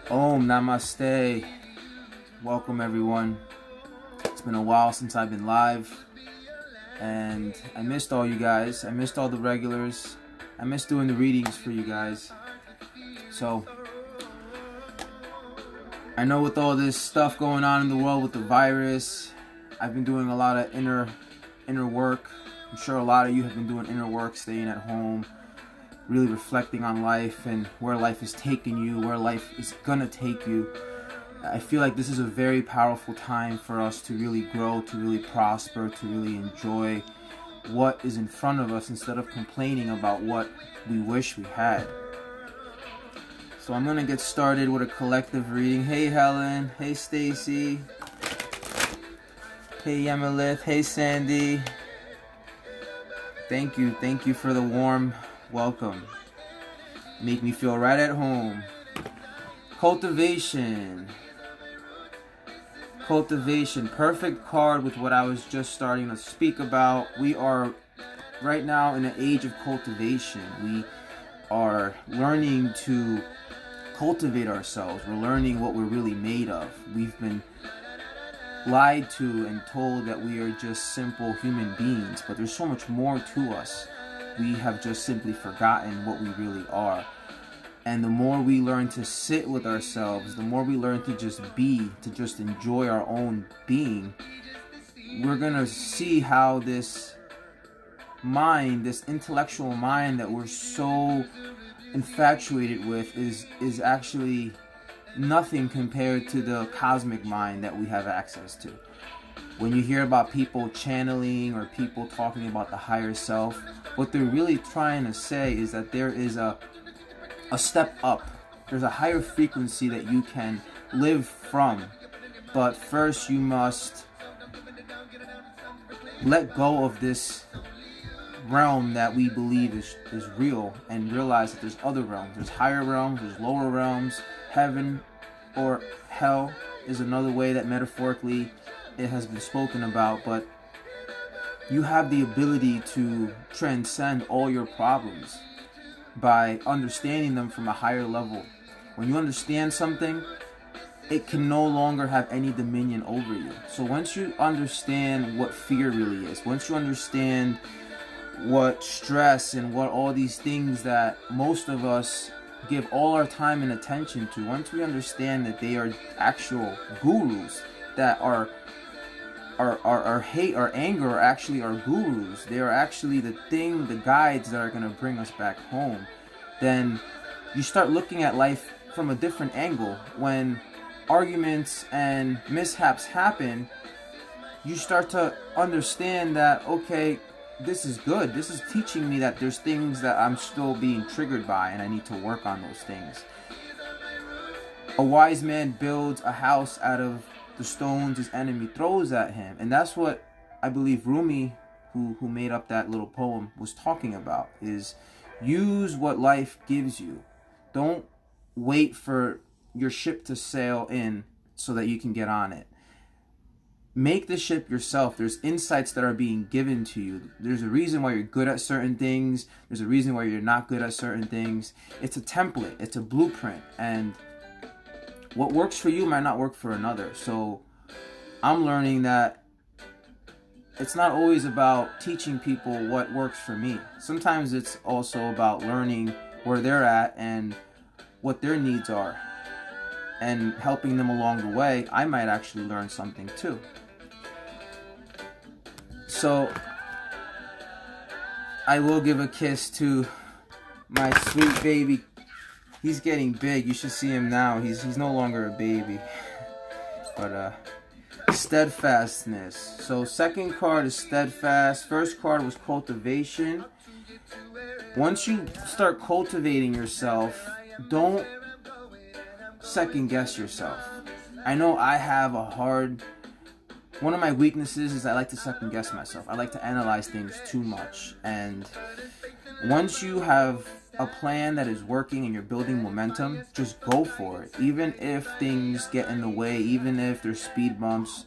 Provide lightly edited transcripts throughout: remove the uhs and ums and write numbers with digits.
Om Namaste. Welcome everyone. It's been a while since I've been live, and I missed all you guys. I missed all the regulars. I missed doing the readings for you guys. So I know with all this stuff going on in the world with the virus, I've been doing a lot of inner work. I'm sure a lot of you have been doing inner work, staying at home, really reflecting on life and where life is taking you, where life is gonna take you. I feel like this is a very powerful time for us to really grow, to really prosper, to really enjoy what is in front of us instead of complaining about what we wish we had. So I'm gonna get started with a collective reading. Hey Helen, hey Stacy, hey Yemelith, hey Sandy. Thank you for the warm welcome. Make me feel right at home. Cultivation, perfect card with what I was just starting to speak about. We are right now in an age of cultivation. We are learning to cultivate ourselves. We're learning what we're really made of. We've been lied to and told that we are just simple human beings, but there's so much more to us. We have just simply forgotten what we really are. And the more we learn to sit with ourselves, the more we learn to just be, to just enjoy our own being, we're gonna see how this mind, this intellectual mind that we're so infatuated with is actually nothing compared to the cosmic mind that we have access to. When you hear about people channeling or people talking about the higher self, what they're really trying to say is that there is a step up. There's a higher frequency that you can live from. But first you must let go of this realm that we believe is real and realize that there's other realms. There's higher realms, there's lower realms. Heaven or hell is another way that metaphorically it has been spoken about, but you have the ability to transcend all your problems by understanding them from a higher level. When you understand something, it can no longer have any dominion over you. So once you understand what fear really is, once you understand what stress and what all these things that most of us give all our time and attention to, once we understand that they are actual gurus, that our hate, our anger are actually our gurus, they are actually the guides that are going to bring us back home, then you start looking at life from a different angle. When arguments and mishaps happen, you start to understand that, okay, this is good. This is teaching me that there's things that I'm still being triggered by and I need to work on those things. A wise man builds a house out of the stones his enemy throws at him. And that's what I believe Rumi, who made up that little poem, was talking about, is use what life gives you. Don't wait for your ship to sail in so that you can get on it. Make the ship yourself. There's insights that are being given to you. There's a reason why you're good at certain things. There's a reason why you're not good at certain things. It's a template. It's a blueprint. And what works for you might not work for another. So I'm learning that it's not always about teaching people what works for me. Sometimes it's also about learning where they're at and what their needs are, and helping them along the way. I might actually learn something too. So I will give a kiss to my sweet baby. He's getting big. You should see him now. He's no longer a baby. But steadfastness. So second card is steadfast. First card was cultivation. Once you start cultivating yourself, don't second guess yourself. I know I have one of my weaknesses is I like to second guess myself. I like to analyze things too much. And once you have a plan that is working and you're building momentum, just go for it. Even if things get in the way, even if there's speed bumps,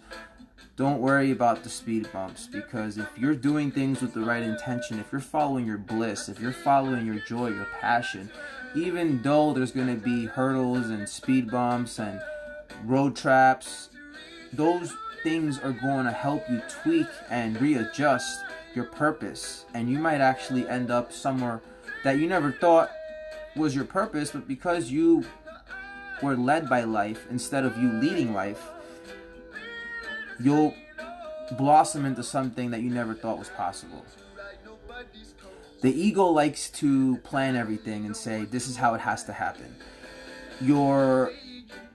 don't worry about the speed bumps, because if you're doing things with the right intention, if you're following your bliss, if you're following your joy, your passion, even though there's going to be hurdles and speed bumps and road traps, those things are going to help you tweak and readjust your purpose. And you might actually end up somewhere that you never thought was your purpose, but because you were led by life instead of you leading life, you'll blossom into something that you never thought was possible. The ego likes to plan everything and say, this is how it has to happen. Your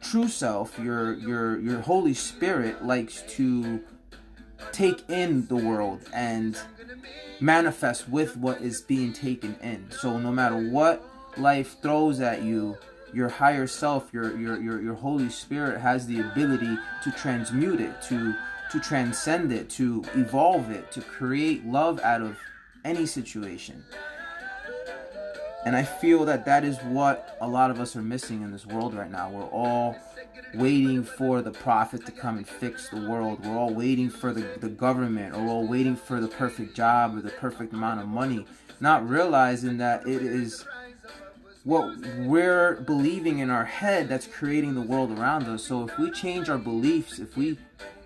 true self, your Holy Spirit, likes to take in the world and manifest with what is being taken in. So no matter what life throws at you, your higher self, your Holy Spirit has the ability to transmute it, to transcend it, to evolve it, to create love out of any situation. And I feel that is what a lot of us are missing in this world right now. We're all waiting for the prophet to come and fix the world. We're all waiting for the government, or we're all waiting for the perfect job or the perfect amount of money, not realizing that it is what we're believing in our head that's creating the world around us. So if we change our beliefs, if we,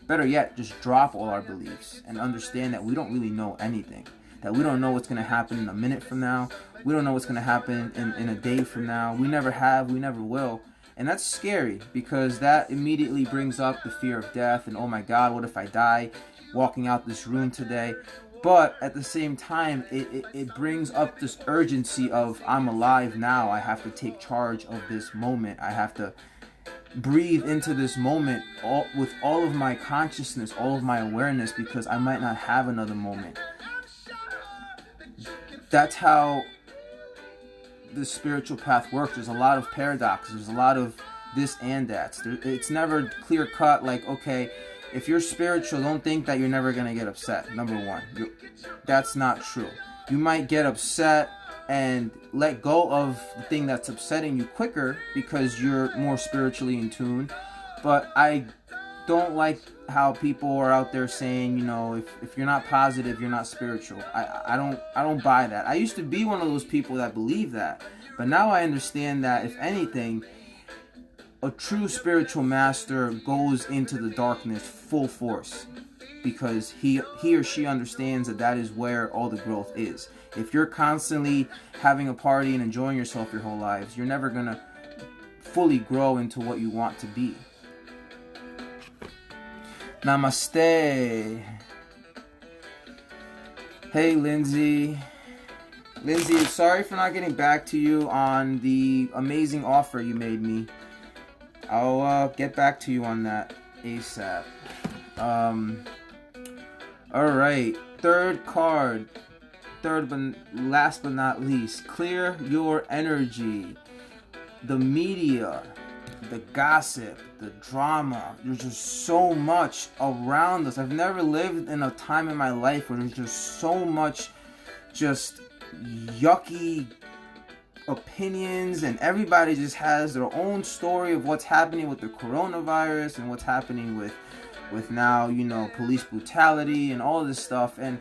better yet, just drop all our beliefs and understand that we don't really know anything, that we don't know what's going to happen in a minute from now, we don't know what's going to happen in a day from now, we never have, we never will. And that's scary, because that immediately brings up the fear of death and, oh my God, what if I die walking out this room today? But at the same time, it brings up this urgency of, I'm alive now. I have to take charge of this moment. I have to breathe into this moment with all of my consciousness, all of my awareness, because I might not have another moment. That's how the spiritual path works. There's a lot of paradoxes. There's a lot of this and that. It's never clear cut, like, okay, if you're spiritual, don't think that you're never going to get upset. Number one, that's not true. You might get upset and let go of the thing that's upsetting you quicker because you're more spiritually in tune. But I don't like how people are out there saying, you know, if you're not positive, you're not spiritual. I don't buy that. I used to be one of those people that believe that. But now I understand that, if anything, a true spiritual master goes into the darkness full force, because he or she understands that is where all the growth is. If you're constantly having a party and enjoying yourself your whole lives, you're never going to fully grow into what you want to be. Namaste. Hey, Lindsay. Lindsay, sorry for not getting back to you on the amazing offer you made me. I'll get back to you on that ASAP. Alright, third card. Third but last but not least. Clear your energy. The media, the gossip, the drama. There's just so much around us. I've never lived in a time in my life where there's just so much just yucky opinions, and everybody just has their own story of what's happening with the coronavirus and what's happening with now, you know, police brutality and all this stuff. And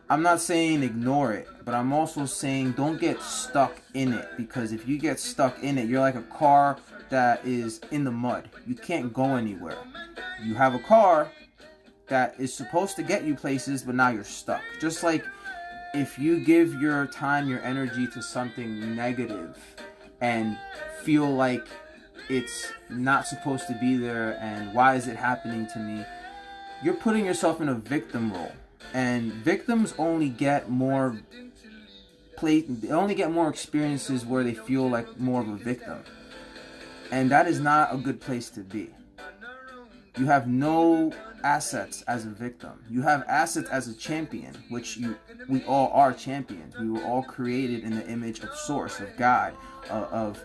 I'm not saying ignore it, but I'm also saying don't get stuck in it, because if you get stuck in it, you're like a car that is in the mud. You can't go anywhere. You have a car that is supposed to get you places, but now you're stuck. Just like if you give your time, your energy to something negative and feel like it's not supposed to be there and why is it happening to me, you're putting yourself in a victim role. And victims only get more experiences where they feel like more of a victim. And that is not a good place to be. You have no assets as a victim. You have assets as a champion, which we all are champions. We were all created in the image of Source, of God, of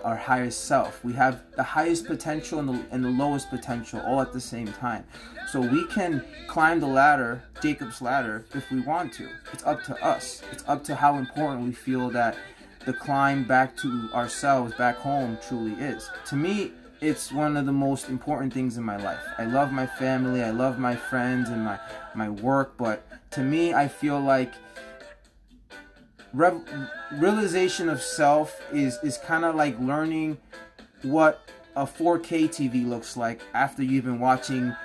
our highest self. We have the highest potential and the lowest potential all at the same time. So we can climb the ladder, Jacob's ladder, if we want to. It's up to us. It's up to how important we feel that the climb back to ourselves, back home, truly is. To me, it's one of the most important things in my life. I love my family, I love my friends and my work, but to me, I feel like realization of self is kind of like learning what a 4K TV looks like after you've been watching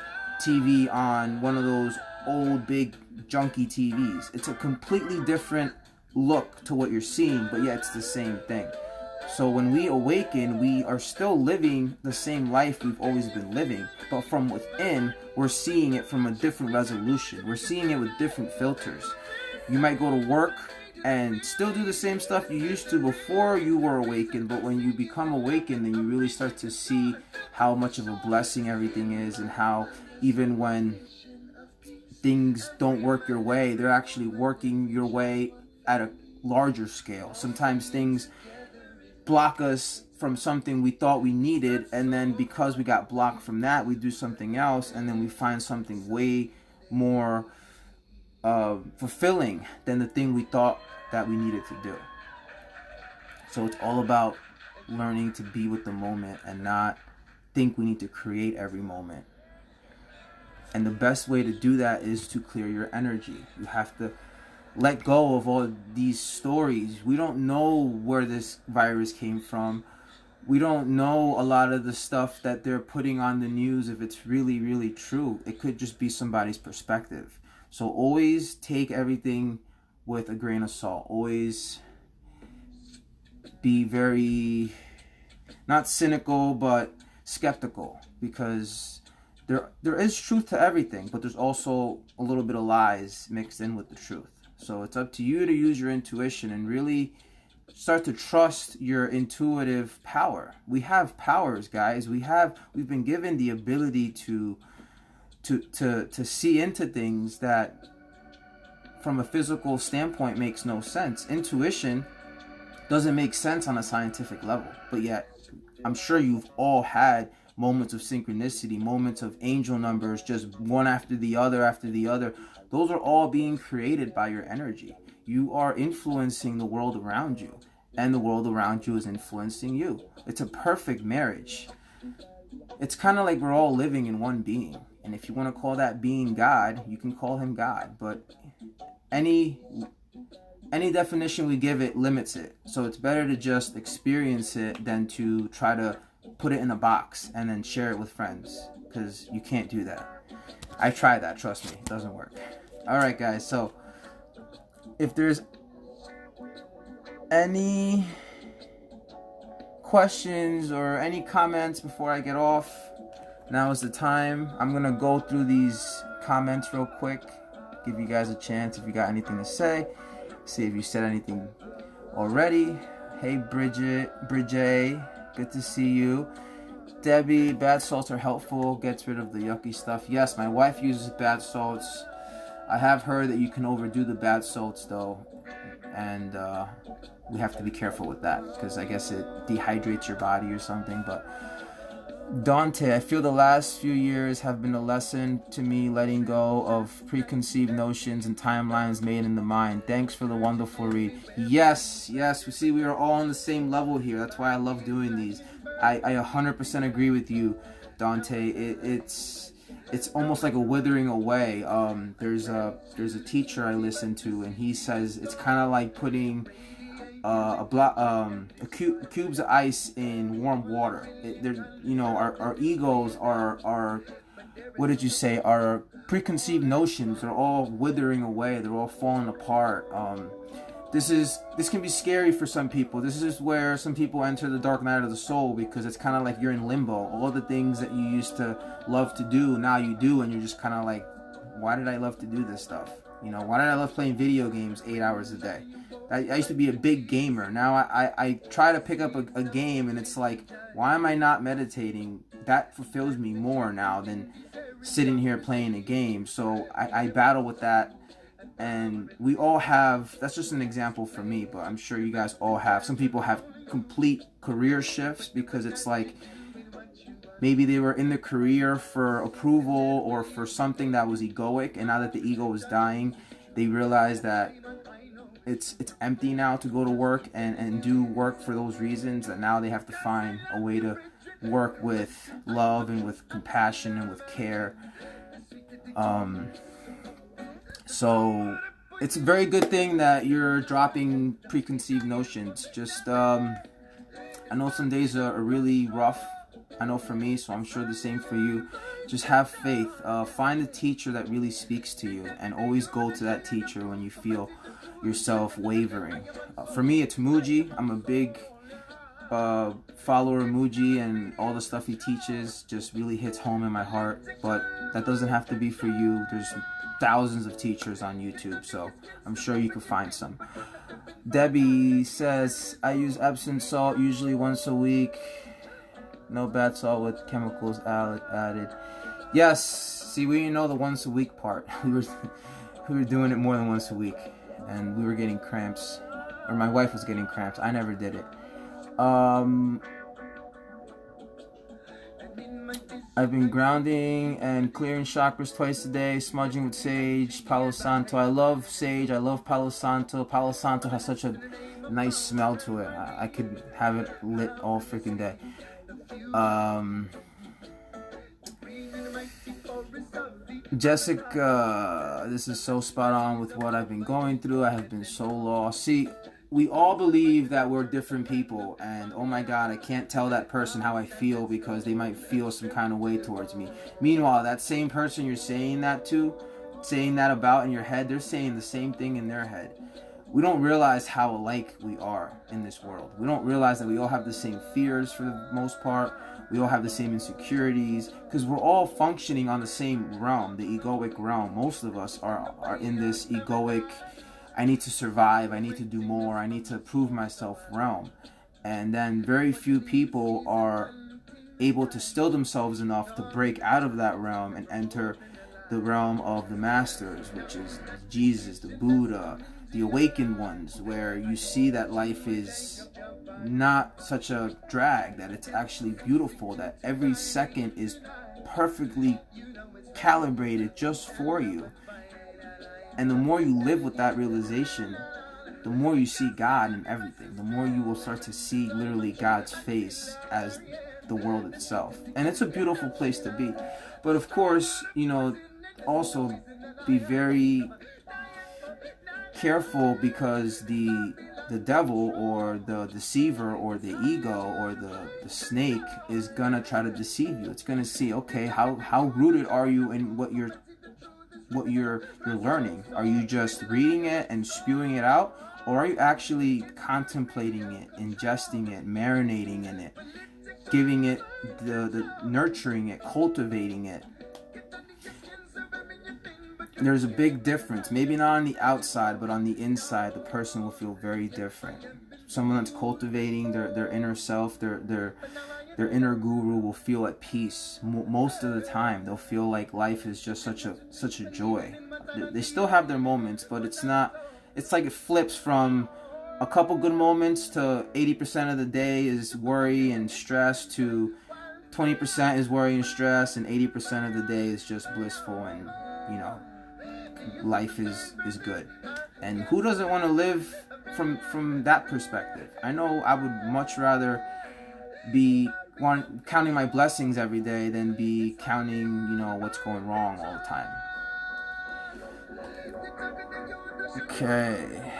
TV on one of those old big junky TVs. It's a completely different look to what you're seeing, but yet it's the same thing. So when we awaken, we are still living the same life we've always been living, but from within, we're seeing it from a different resolution. We're seeing it with different filters. You might go to work and still do the same stuff you used to before you were awakened, but when you become awakened, then you really start to see how much of a blessing everything is, and how even when things don't work your way, they're actually working your way at a larger scale. Sometimes things block us from something we thought we needed, and then because we got blocked from that, we do something else, and then we find something way more fulfilling than the thing we thought that we needed to do. So it's all about learning to be with the moment and not think we need to create every moment. And the best way to do that is to clear your energy. You have to let go of all these stories. We don't know where this virus came from. We don't know a lot of the stuff that they're putting on the news, if it's really, really true. It could just be somebody's perspective. So always take everything with a grain of salt. Always be very, not cynical, but skeptical, because there is truth to everything, but there's also a little bit of lies mixed in with the truth. So it's up to you to use your intuition and really start to trust your intuitive power. We have powers, guys. We've been given the ability to see into things that from a physical standpoint makes no sense. Intuition doesn't make sense on a scientific level, but yet I'm sure you've all had moments of synchronicity, moments of angel numbers, just one after the other after the other. Those are all being created by your energy. You are influencing the world around you, and the world around you is influencing you. It's a perfect marriage. It's kind of like we're all living in one being. And if you want to call that being God, you can call him God. But any definition we give it limits it. So it's better to just experience it than to try to put it in a box and then share it with friends, because you can't do that. I tried that, trust me, it doesn't work. Alright guys, so if there's any questions or any comments before I get off, now is the time. I'm gonna go through these comments real quick, give you guys a chance if you got anything to say, see if you said anything already. Hey Bridget, good to see you. Debbie, bad salts are helpful, gets rid of the yucky stuff. Yes, my wife uses bad salts. I have heard that you can overdo the bad salts though, and we have to be careful with that, because I guess it dehydrates your body or something. But Dante, I feel the last few years have been a lesson to me, letting go of preconceived notions and timelines made in the mind. Thanks for the wonderful read. Yes, we see we are all on the same level here. That's why I love doing these. I 100% agree with you, Dante. It's almost like a withering away. There's a teacher I listen to, and he says it's kind of like putting cubes of ice in warm water. Our egos are what did you say? Our preconceived notions are all withering away. They're all falling apart. This can be scary for some people. This is where some people enter the dark night of the soul, because it's kind of like you're in limbo. All the things that you used to love to do, now you do, and you're just kind of like, why did I love to do this stuff? Why did I love playing video games 8 hours a day? I used to be a big gamer. Now I try to pick up a game, and it's like, why am I not meditating? That fulfills me more now than sitting here playing a game. So I battle with that. And we all have, that's just an example for me, but I'm sure you guys all have. Some people have complete career shifts, because it's like maybe they were in the career for approval or for something that was egoic, and now that the ego is dying, they realize that it's empty now to go to work and do work for those reasons, and now they have to find a way to work with love and with compassion and with care. So it's a very good thing that you're dropping preconceived notions. Just I know some days are really rough. I know for me, so I'm sure the same for you. Just have faith. Find a teacher that really speaks to you, and always go to that teacher when you feel yourself wavering. For me, it's Muji. I'm a big follower of Muji, and all the stuff he teaches just really hits home in my heart. But that doesn't have to be for you. There's thousands of teachers on YouTube, so I'm sure you can find some. Debbie says, I use Epsom salt usually once a week. No bath salt with chemicals added. Yes, see, we didn't know the once a week part. We were doing it more than once a week, and we were getting cramps, or my wife was getting cramps. I never did it. I've been grounding and clearing chakras twice a day, smudging with sage, Palo Santo. I love sage. I love Palo Santo. Palo Santo has such a nice smell to it. I could have it lit all freaking day. Jessica, this is so spot on with what I've been going through. I have been so lost. See, we all believe that we're different people, and oh my god, I can't tell that person how I feel because they might feel some kind of way towards me. Meanwhile, that same person you're saying that to, saying that about in your head, they're saying the same thing in their head. We don't realize how alike we are in this world. We don't realize that we all have the same fears for the most part. We all have the same insecurities, because we're all functioning on the same realm, the egoic realm. Most of us are in this egoic, I need to survive, I need to do more, I need to prove myself realm. And then very few people are able to still themselves enough to break out of that realm and enter the realm of the masters, which is Jesus, the Buddha, the awakened ones, where you see that life is not such a drag, that it's actually beautiful, that every second is perfectly calibrated just for you. And the more you live with that realization, the more you see God in everything. The more you will start to see literally God's face as the world itself. And it's a beautiful place to be. But of course, also be very careful, because the devil or the deceiver or the ego or the snake is gonna try to deceive you. It's gonna see, okay, how rooted are you in what you're learning? Are you just reading it and spewing it out, or are you actually contemplating it, ingesting it, marinating in it, giving it the nurturing it, cultivating it? There's a big difference. Maybe not on the outside, but on the inside, the person will feel very different. Someone that's cultivating their inner self, their inner guru, will feel at peace. Most of the time, they'll feel like life is just such a joy. They still have their moments, but it's not. It's like it flips from a couple good moments to 80% of the day is worry and stress, to 20% is worry and stress, and 80% of the day is just blissful and life is good. And who doesn't want to live from that perspective? I know I would much rather be counting my blessings every day than be counting what's going wrong all the time. Okay,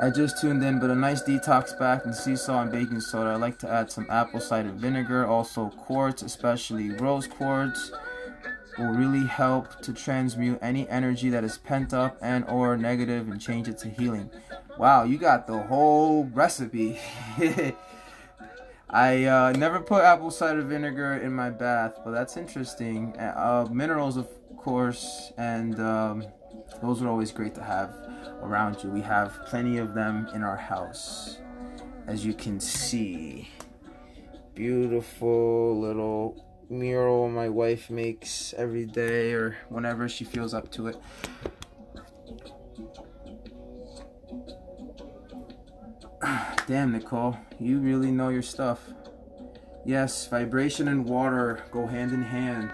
I just tuned in, but a nice detox bath and sea salt and baking soda. I like to add some apple cider vinegar, also quartz, especially rose quartz, will really help to transmute any energy that is pent up and or negative and change it to healing. Wow, you got the whole recipe. I never put apple cider vinegar in my bath, but that's interesting. Minerals, of course, and those are always great to have around you. We have plenty of them in our house, as you can see. Beautiful little mural my wife makes every day or whenever she feels up to it. Damn, Nicole, you really know your stuff. Yes, vibration and water go hand in hand.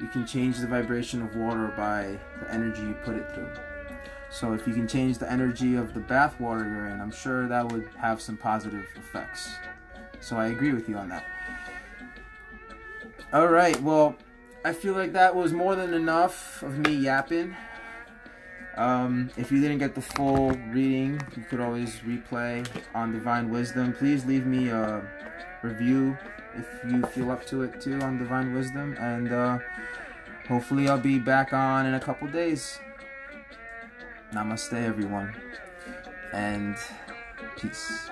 You can change the vibration of water by the energy you put it through. So if you can change the energy of the bath water you're in, I'm sure that would have some positive effects. So I agree with you on that. Alright, well, I feel like that was more than enough of me yapping. If you didn't get the full reading, you could always replay on Divine Wisdom. Please leave me a review if you feel up to it too on Divine Wisdom, and hopefully I'll be back on in a couple days. Namaste, everyone, and peace.